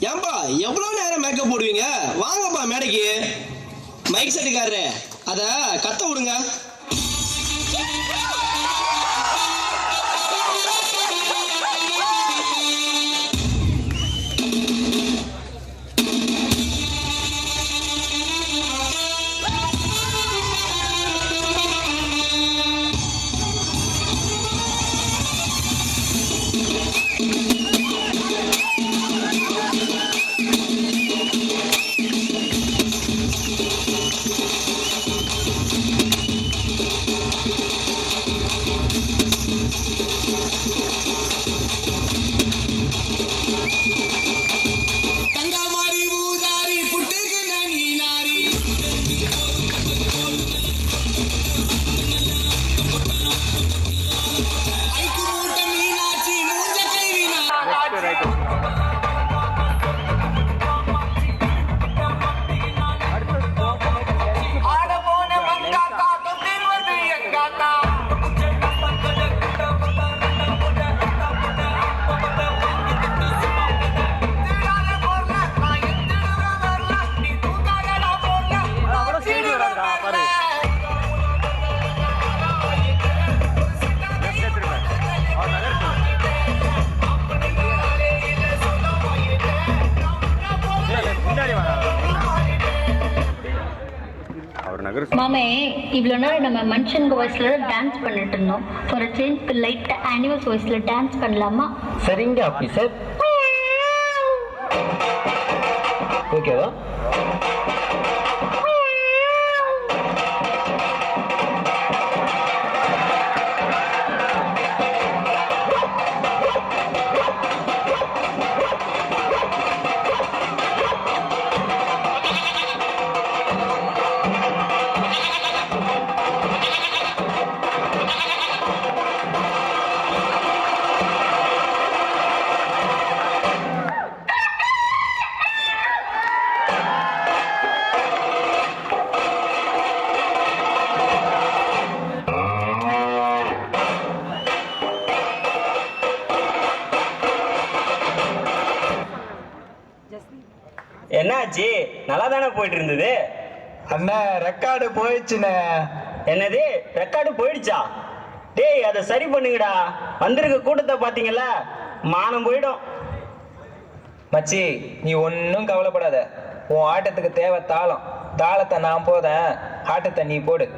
ஏன்பா எவ்வளவு நேரம் மேக்கப் போடுவீங்க? வாங்கப்பா மேடைக்கு. மைக் செட்டுக்காரரு அத கத்த விடுங்க. மாமே இவ்வளோ நேரம் நம்ம மனுஷங்க வாய்ஸ்ல டான்ஸ் பண்ணிட்டு இருந்தோம். ஃபார் சேஞ்ச்க்கு லைட்டா அனிமல்ஸ் வாய்ஸ்ல டான்ஸ் பண்ணலாமா? சரிங்க ஆபீசர். ஓகேவா? என்னாச்சு? நல்லா தானே போயிட்டு இருந்தது. அண்ணா ரெக்கார்டு போயிடுச்சுண்ணே. என்னது ரெக்கார்டு போயிடுச்சா? டேய் அதை சரி பண்ணுங்கடா. வந்திருக்க கூட்டத்தை பார்த்தீங்களா? மானம் போயிடும். மச்சி நீ ஒன்றும் கவலைப்படாத. உன் ஆட்டத்துக்கு தேவை தாளம். தாளத்தை நான் போதேன், ஆட்டத்தை நீ போடு.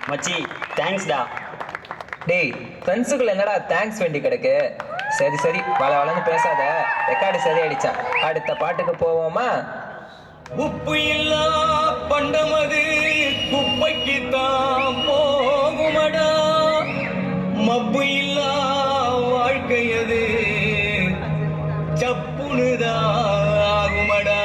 மச்சி தேங்க்ஸ்டா. டேய் ஃப்ரெண்ட்ஸுக்குள்ள என்னடா தேங்க்ஸ் வேண்டி கிடக்கு. சரி சரி வளன்னு பேசாத, ரெக்கார்டு சரியாயிடுச்சான். அடுத்த பாட்டுக்கு போவோமா? உப்பு இல்லா பண்டமது குப்பைக்கு தான் போகுமடா, மப்பு இல்லா வாழ்க்கையது சப்புனுதான் ஆகுமடா.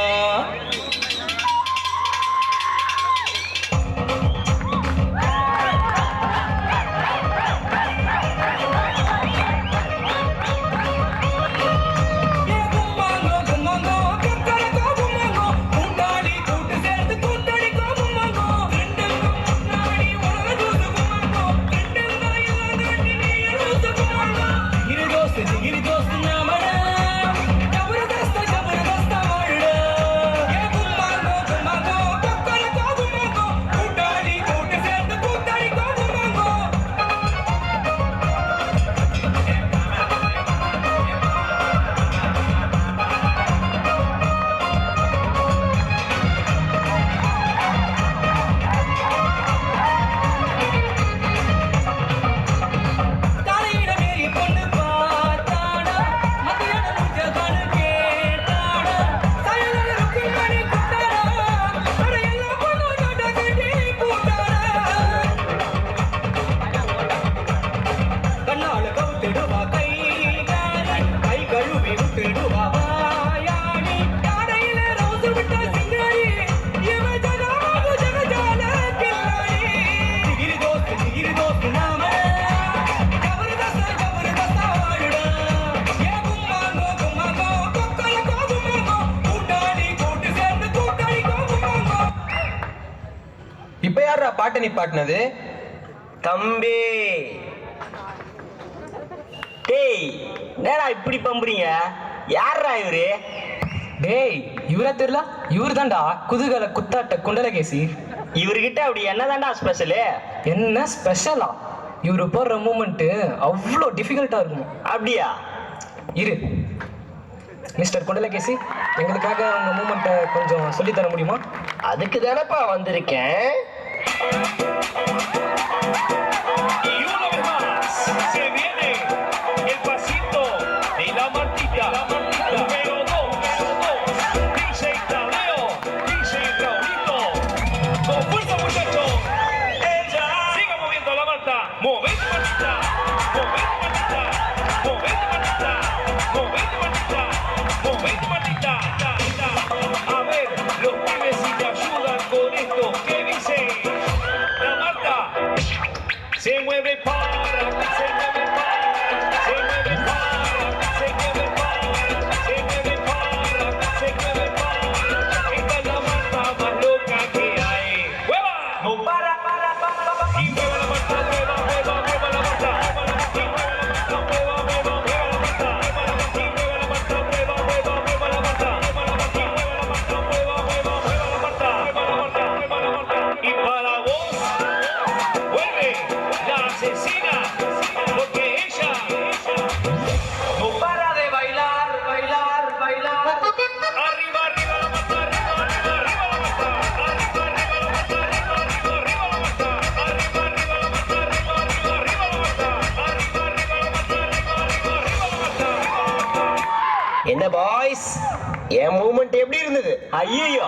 இப்ப யாரா பாட்டு நீ பாட்டுனது? தம்பி டேய் என்னடா இப்படி பம்புறீங்க? யாரா இவரு? டேய் இவரா தெரியல? இவரு தான்டா குதூகல குத்தாட்ட குண்டலகேசி. இவர்கிட்ட அப்படி என்னதான்டா ஸ்பெஷலு? என்ன ஸ்பெஷலா? இவரு போடுற மூமெண்ட் அவ்வளோ டிஃபிகல்ட்டா இருக்கும். அப்படியா? இரு மிஸ்டர் குண்டலகேசி, எங்களுக்காக உங்க மூமெண்ட்டை கொஞ்சம் சொல்லித்தர முடியுமா? அதுக்கு தானப்பா வந்திருக்கேன். Y una vez más se viene el pasito de la Martita. Número 2, DJ Tadeo, DJ Raulito. Con fuerza muchachos. Ella. Siga moviendo la Marta. Movete Martita. Movete Martita. Movete Martita. Movete Martita. Movete Martita. A ver, los pibes si te ayudan con esto. ¿Qué dice? La Marta. Se mueve para, se mueve para, se mueve para, se mueve para, se mueve para, se mueve para. Esta es la Marta más loca que hay. ¡Mueva! No para, y mueva la Marta, mueva, mueva, mueva la Marta. Y mueva la Marta, mueva, mueva, mueva la Marta. Y mueva la Marta, mueva, mueva, mueva la Marta. Y mueva la Marta, mueva, mueva, mueva la Marta. Mueva la Marta, y para vos vuelve la asesina, porque ella no para de bailar, bailar, bailar. Arriba, arriba la Marta, arriba, arriba, arriba la Marta. Arriba, arriba la Marta, arriba, arriba, arriba la Marta. Arriba, arriba la Marta, arriba, arriba, arriba la Marta. Arriba, arriba la Marta, arriba, arriba, arriba la Marta. என்ன boys, என் moment எப்படி இருந்தது? ஐயோ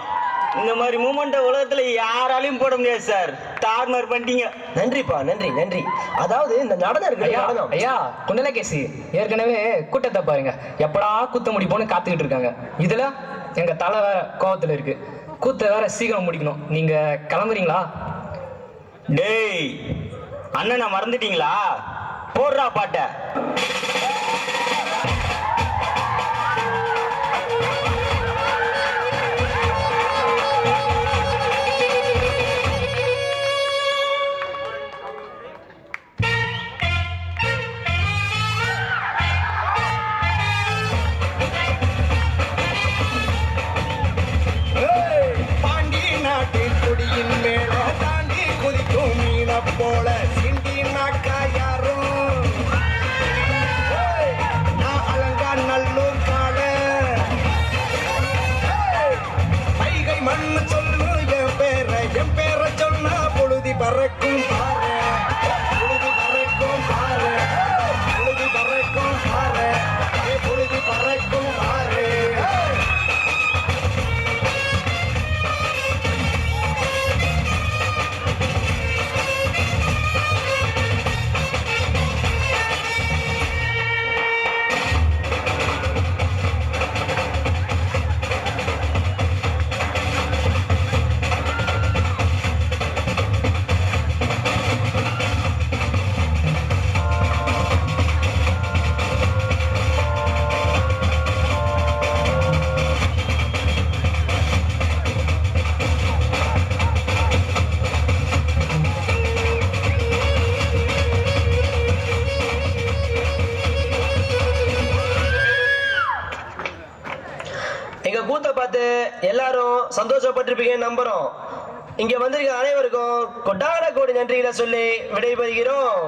இந்த மாதிரி மூமெண்ட்டை உலகத்துல யாராலையும் போட முடியாது சார். தார்மார் பண்ணிட்டீங்க. நன்றிப்பா, நன்றி நன்றி. அதாவது இந்த நடனம் இருக்கு, ஐயா நடனம். ஐயா குண்டலகேசி, ஏற்கனவே கூட்டத்தை பாருங்க, எப்படா கூத்த முடிப்போன்னு காத்துக்கிட்டு இருக்காங்க. இதுல எங்க தலை வேற கோவத்துல இருக்கு. கூத்த வேற சீக்கிரம் முடிக்கணும். நீங்க கிளம்புறீங்களா? டேய் அண்ணனை மறந்துட்டீங்களா? போடுறா பாட்டை. பாண்டி நாட்டின் கொடியின் மேல தாண்டி குதிக்கும் மீன போல சிண்டி நாக்கா யாரும் பறக்கும் பாரு புழுதி பறக்கும் பாரு புழுதி பறக்கும் பாரு புழுதி பறக்கும் பாரு எங்க கூத்த பார்த்து எல்லாரும் சந்தோஷப்பட்டிருப்பீங்கன்னு நம்புறோம். இங்க வந்திருக்க அனைவருக்கும் கொட்டான கோடி நன்றிகளை சொல்லி விடைபெறுகிறோம்.